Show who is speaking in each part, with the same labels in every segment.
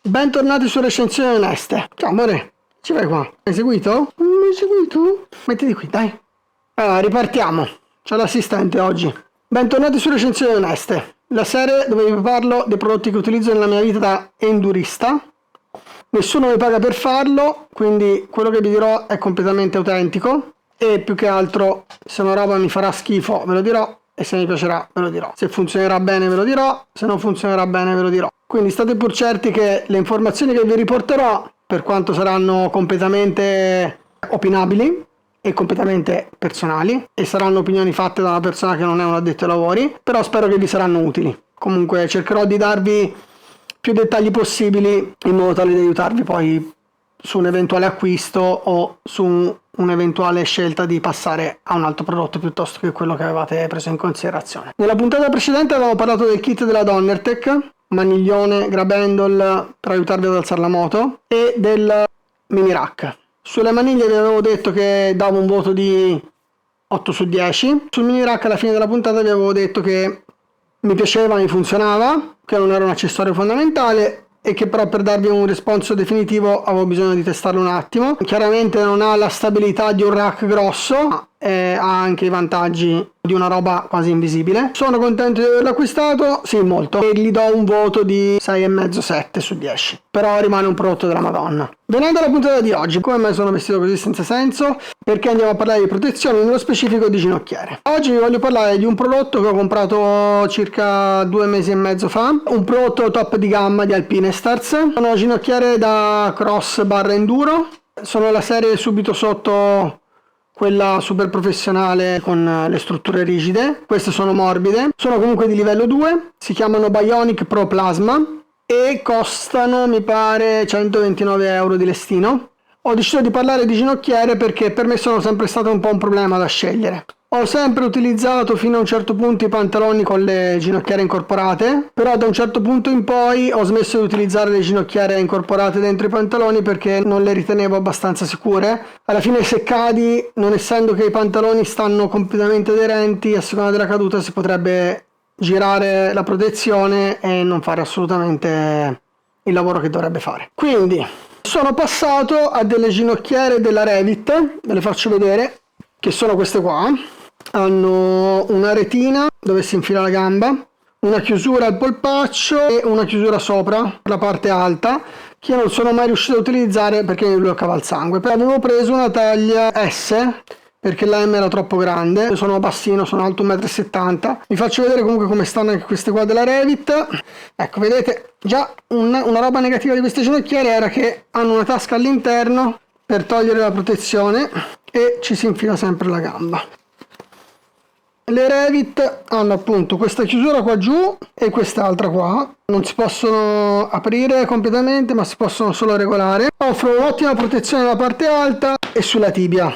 Speaker 1: Bentornati su Recensioni Oneste. Ciao amore, ci vai qua? Hai seguito? Non mi hai seguito? Mettiti qui, dai. Allora, ripartiamo. C'ho l'assistente oggi. Bentornati su Recensioni Oneste, la serie dove vi parlo dei prodotti che utilizzo nella mia vita da endurista. Nessuno mi paga per farlo, quindi quello che vi dirò è completamente autentico. E più che altro, se una roba mi farà schifo, ve lo dirò. E se mi piacerà, ve lo dirò. Se funzionerà bene, ve lo dirò. Se non funzionerà bene, ve lo dirò. Quindi state pur certi che le informazioni che vi riporterò, per quanto saranno completamente opinabili e completamente personali, e saranno opinioni fatte da una persona che non è un addetto ai lavori, però spero che vi saranno utili. Comunque cercherò di darvi più dettagli possibili in modo tale da aiutarvi poi su un eventuale acquisto o su un'eventuale scelta di passare a un altro prodotto piuttosto che quello che avevate preso in considerazione. Nella puntata precedente avevamo parlato del kit della Donnertech, maniglione, grab handle per aiutarvi ad alzare la moto, e del mini rack. Sulle maniglie vi avevo detto che davo un voto di 8 su 10. Sul mini rack alla fine della puntata vi avevo detto che mi piaceva, mi funzionava, che non era un accessorio fondamentale e che però per darvi un responso definitivo avevo bisogno di testarlo un attimo. Chiaramente non ha la stabilità di un rack grosso, ma ha anche i vantaggi di una roba quasi invisibile. Sono contento di averlo acquistato, sì, molto, e gli do un voto di 6,5-7 su 10, però rimane un prodotto della Madonna. Venendo alla puntata di oggi, come mai sono vestito così senza senso? Perché andiamo a parlare di protezione, nello specifico di ginocchiere. Oggi vi voglio parlare di un prodotto che ho comprato circa 2 mesi e mezzo fa, un prodotto top di gamma di Alpine Stars. Sono ginocchiere da cross barra enduro, sono la serie subito sotto quella super professionale con le strutture rigide. Queste sono morbide, sono comunque di livello 2, si chiamano Bionic Pro Plasma e costano, mi pare, 129 euro di listino. Ho deciso di parlare di ginocchiere perché per me sono sempre stato un po' un problema da scegliere. Ho sempre utilizzato fino a un certo punto i pantaloni con le ginocchiere incorporate, però da un certo punto in poi ho smesso di utilizzare le ginocchiere incorporate dentro i pantaloni perché non le ritenevo abbastanza sicure. Alla fine se cadi, non essendo che i pantaloni stanno completamente aderenti, a seconda della caduta si potrebbe girare la protezione e non fare assolutamente il lavoro che dovrebbe fare. Quindi sono passato a delle ginocchiere della Revit, ve le faccio vedere, che sono queste qua. Hanno una retina dove si infila la gamba, una chiusura al polpaccio e una chiusura sopra la parte alta, che io non sono mai riuscito a utilizzare perché mi bloccava il sangue. Però avevo preso una taglia S perché la M era troppo grande. Io sono bassino, sono alto 1,70 m. Vi faccio vedere comunque come stanno anche queste qua della Revit. Ecco, vedete, già una roba negativa di queste ginocchiere era che hanno una tasca all'interno per togliere la protezione e ci si infila sempre la gamba. Le Revit hanno appunto questa chiusura qua giù e quest'altra qua, non si possono aprire completamente ma si possono solo regolare. Offrono un'ottima protezione nella parte alta e sulla tibia.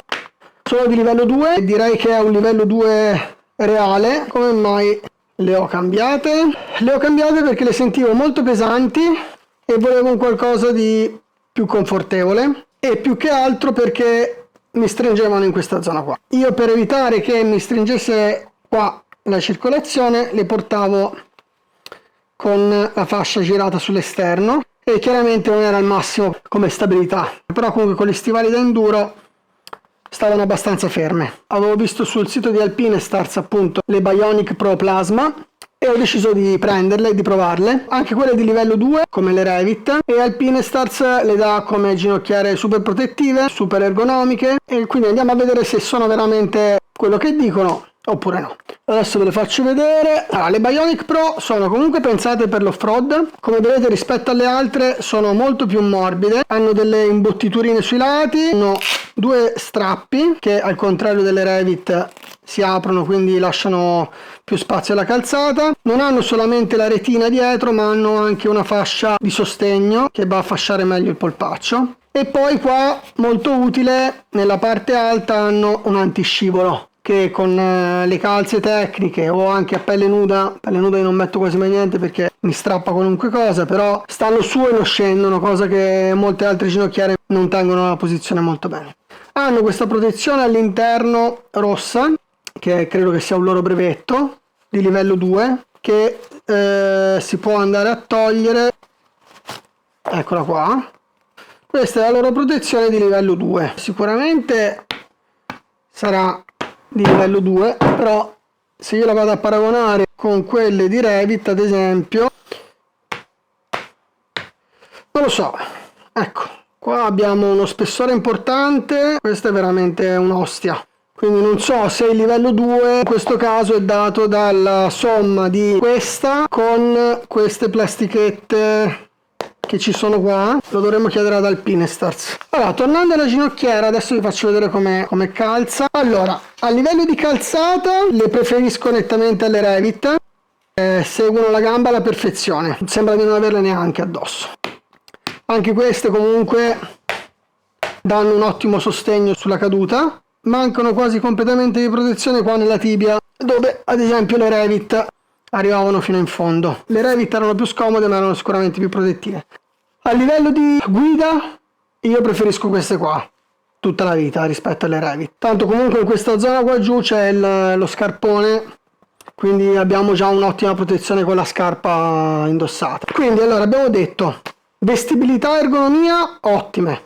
Speaker 1: Sono di livello 2, direi che è un livello 2 reale. Come mai le ho cambiate? Le ho cambiate perché le sentivo molto pesanti e volevo un qualcosa di più confortevole, e più che altro perché mi stringevano in questa zona qua. Io, per evitare che mi stringesse qua la circolazione, le portavo con la fascia girata sull'esterno e chiaramente non era al massimo come stabilità, però comunque con gli stivali da enduro stavano abbastanza ferme. Avevo visto sul sito di Alpine Stars appunto le Bionic Pro Plasma e ho deciso di prenderle e di provarle. Anche quelle di livello 2 come le Revit, e Alpine Stars le dà come ginocchiere super protettive, super ergonomiche, e quindi andiamo a vedere se sono veramente quello che dicono oppure no. Adesso ve le faccio vedere. Allora, le Bionic Pro sono comunque pensate per l'off-road. Come vedete, rispetto alle altre sono molto più morbide, hanno delle imbottiturine sui lati, hanno due strappi che al contrario delle Revit si aprono, quindi lasciano più spazio alla calzata. Non hanno solamente la retina dietro ma hanno anche una fascia di sostegno che va a fasciare meglio il polpaccio. E poi qua, molto utile, nella parte alta hanno un antiscivolo che con le calze tecniche o anche a pelle nuda io non metto quasi mai niente perché mi strappa qualunque cosa, però stanno su e non scendono, cosa che molte altre ginocchiere non tengono la posizione molto bene. Hanno questa protezione all'interno rossa, che credo che sia un loro brevetto di livello 2, che si può andare a togliere eccola qua. Questa è la loro protezione di livello 2. Sicuramente sarà di livello 2, però se io la vado a paragonare con quelle di Revit, ad esempio, non lo so. Ecco, qua abbiamo uno spessore importante, questa è veramente un'ostia. Quindi non so se il livello 2 in questo caso è dato dalla somma di questa con queste plastichette che ci sono qua. Lo dovremmo chiedere ad Alpinestars. Allora, tornando alla ginocchiera, adesso vi faccio vedere come calza. Allora, a livello di calzata le preferisco nettamente alle Revit. Seguono la gamba alla perfezione, sembra di non averle neanche addosso. Anche queste comunque danno un ottimo sostegno sulla caduta. Mancano quasi completamente di protezione qua nella tibia, dove ad esempio le Revit arrivavano fino in fondo. Le Revit erano più scomode ma erano sicuramente più protettive. A livello di guida io preferisco queste qua tutta la vita rispetto alle Revit. Tanto comunque in questa zona qua giù c'è lo scarpone, quindi abbiamo già un'ottima protezione con la scarpa indossata. Quindi allora abbiamo detto vestibilità e ergonomia ottime,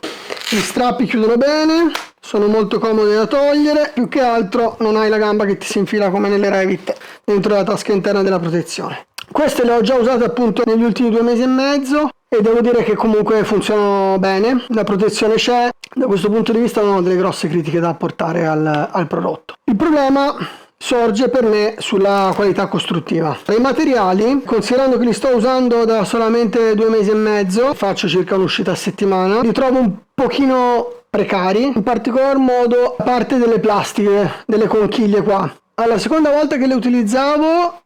Speaker 1: gli strappi chiudono bene, sono molto comodi da togliere, più che altro non hai la gamba che ti si infila come nelle Revit dentro la tasca interna della protezione. Queste le ho già usate appunto negli ultimi 2 mesi e mezzo e devo dire che comunque funzionano bene, la protezione c'è, da questo punto di vista non ho delle grosse critiche da apportare al prodotto. Il problema sorge per me sulla qualità costruttiva. I materiali, considerando che li sto usando da solamente 2 mesi e mezzo, faccio circa un'uscita a settimana, li trovo un pochino precari, in particolar modo a parte delle plastiche, delle conchiglie qua. Alla seconda volta che le utilizzavo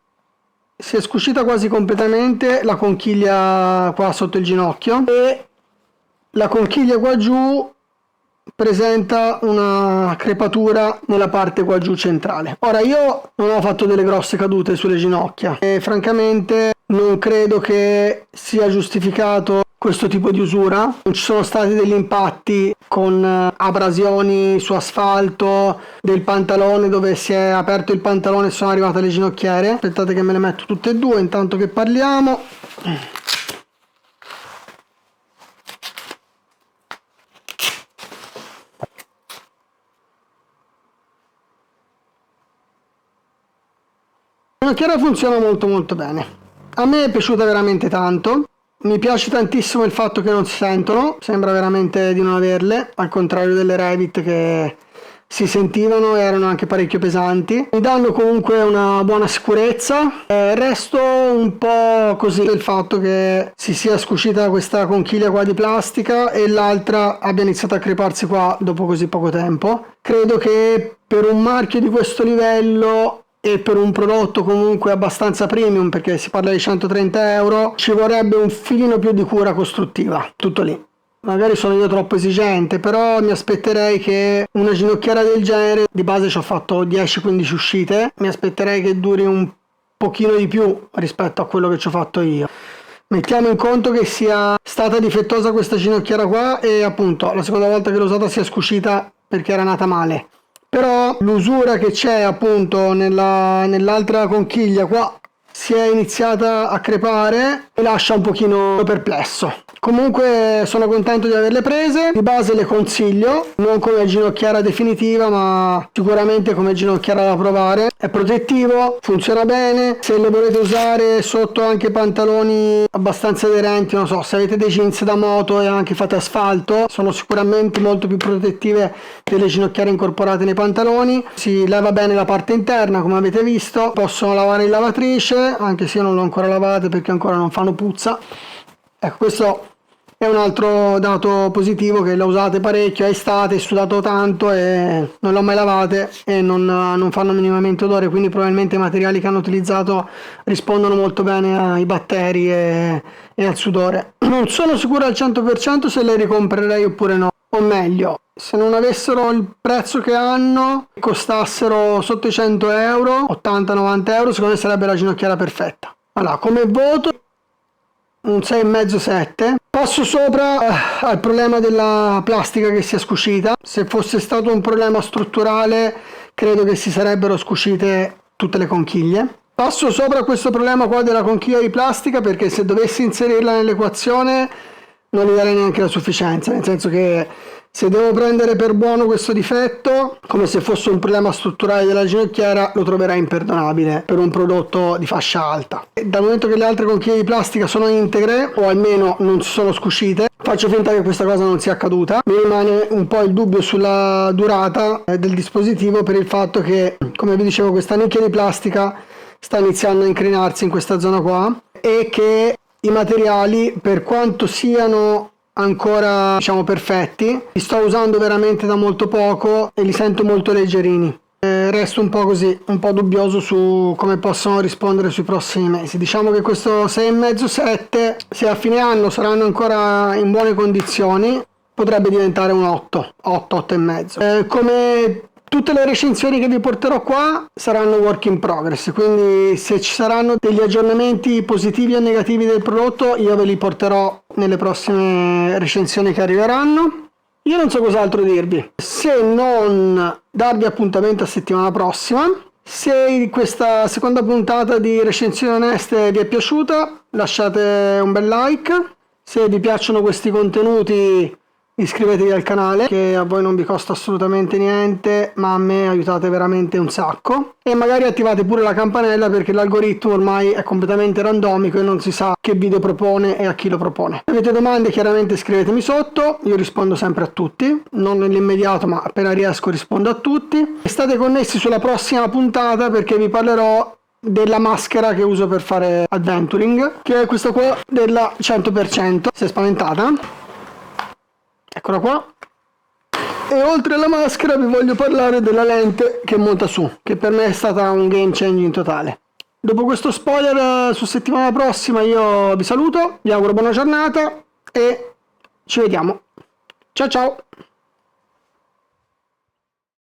Speaker 1: si è scuscita quasi completamente la conchiglia qua sotto il ginocchio e la conchiglia qua giù presenta una crepatura nella parte qua giù centrale. Ora io non ho fatto delle grosse cadute sulle ginocchia e francamente non credo che sia giustificato questo tipo di usura. Non ci sono stati degli impatti con abrasioni su asfalto del pantalone dove si è aperto il pantalone e sono arrivate le ginocchiere. Aspettate che me le metto tutte e due intanto che parliamo. La ginocchiera funziona molto bene. A me è piaciuta veramente tanto. Mi piace tantissimo il fatto che non si sentono, sembra veramente di non averle, al contrario delle Revit che si sentivano e erano anche parecchio pesanti. Mi danno comunque una buona sicurezza. Resto un po' così del fatto che si sia scuscita questa conchiglia qua di plastica e l'altra abbia iniziato a creparsi qua dopo così poco tempo. Credo che per un marchio di questo livello e per un prodotto comunque abbastanza premium, perché si parla di 130 euro, ci vorrebbe un filino più di cura costruttiva. Tutto lì. Magari sono io troppo esigente, però mi aspetterei che una ginocchiera del genere, di base ci ho fatto 10-15 uscite, mi aspetterei che duri un pochino di più rispetto a quello che ci ho fatto io. Mettiamo in conto che sia stata difettosa questa ginocchiera qua e appunto la seconda volta che l'ho usata si è scuscita perché era nata male. Però l'usura che c'è appunto nell'altra conchiglia qua si è iniziata a crepare e lascia un pochino perplesso. Comunque sono contento di averle prese, di base le consiglio, non come ginocchiera definitiva ma sicuramente come ginocchiera da provare. È protettivo, funziona bene, se le volete usare sotto anche pantaloni abbastanza aderenti, non so, se avete dei jeans da moto e anche fate asfalto, sono sicuramente molto più protettive delle ginocchiere incorporate nei pantaloni. Si leva bene la parte interna come avete visto, possono lavare in lavatrice, anche se io non l'ho ancora lavate perché ancora non fanno puzza. Ecco, questo è un altro dato positivo, che le usate parecchio, è estate, è sudato tanto e non le ho mai lavate e non fanno minimamente odore, quindi probabilmente i materiali che hanno utilizzato rispondono molto bene ai batteri e al sudore. Non sono sicuro al 100% se le ricomprerei oppure no, o meglio, se non avessero il prezzo che hanno, costassero sotto i 100 euro, 80-90 euro, secondo me sarebbe la ginocchiera perfetta. Allora, come voto un 6,5-7. Passo sopra al problema della plastica che si è scuscita. Se fosse stato un problema strutturale credo che si sarebbero scuscite tutte le conchiglie. Passo sopra questo problema qua della conchiglia di plastica perché se dovessi inserirla nell'equazione non gli darei neanche la sufficienza, nel senso che se devo prendere per buono questo difetto, come se fosse un problema strutturale della ginocchiera, lo troverai imperdonabile per un prodotto di fascia alta. E dal momento che le altre conchiglie di plastica sono integre, o almeno non si sono scuscite, faccio finta che questa cosa non sia accaduta. Mi rimane un po' il dubbio sulla durata del dispositivo, per il fatto che, come vi dicevo, questa nicchia di plastica sta iniziando a incrinarsi in questa zona qua, e che i materiali, per quanto siano ancora diciamo perfetti, li sto usando veramente da molto poco e li sento molto leggerini. Resto un po' così, un po' dubbioso su come possono rispondere sui prossimi mesi. Diciamo che questo 6,5-7, se a fine anno saranno ancora in buone condizioni, potrebbe diventare un 8, 8,5. Come tutte le recensioni che vi porterò qua saranno work in progress, quindi se ci saranno degli aggiornamenti positivi o negativi del prodotto io ve li porterò nelle prossime recensioni che arriveranno. Io non so cos'altro dirvi, se non darvi appuntamento a settimana prossima. Se questa seconda puntata di Recensioni Oneste vi è piaciuta, lasciate un bel like. Se vi piacciono questi contenuti, iscrivetevi al canale, che a voi non vi costa assolutamente niente, ma a me aiutate veramente un sacco. E magari attivate pure la campanella, perché l'algoritmo ormai è completamente randomico e non si sa che video propone e a chi lo propone. Se avete domande, chiaramente scrivetemi sotto, io rispondo sempre a tutti, non nell'immediato, ma appena riesco rispondo a tutti. E state connessi sulla prossima puntata, perché vi parlerò della maschera che uso per fare adventuring, che è questa qua della 100%. Si è spaventata? Eccola qua. E oltre alla maschera vi voglio parlare della lente che monta su, che per me è stata un game changing totale. Dopo questo spoiler su settimana prossima io vi saluto, vi auguro buona giornata e ci vediamo. Ciao ciao!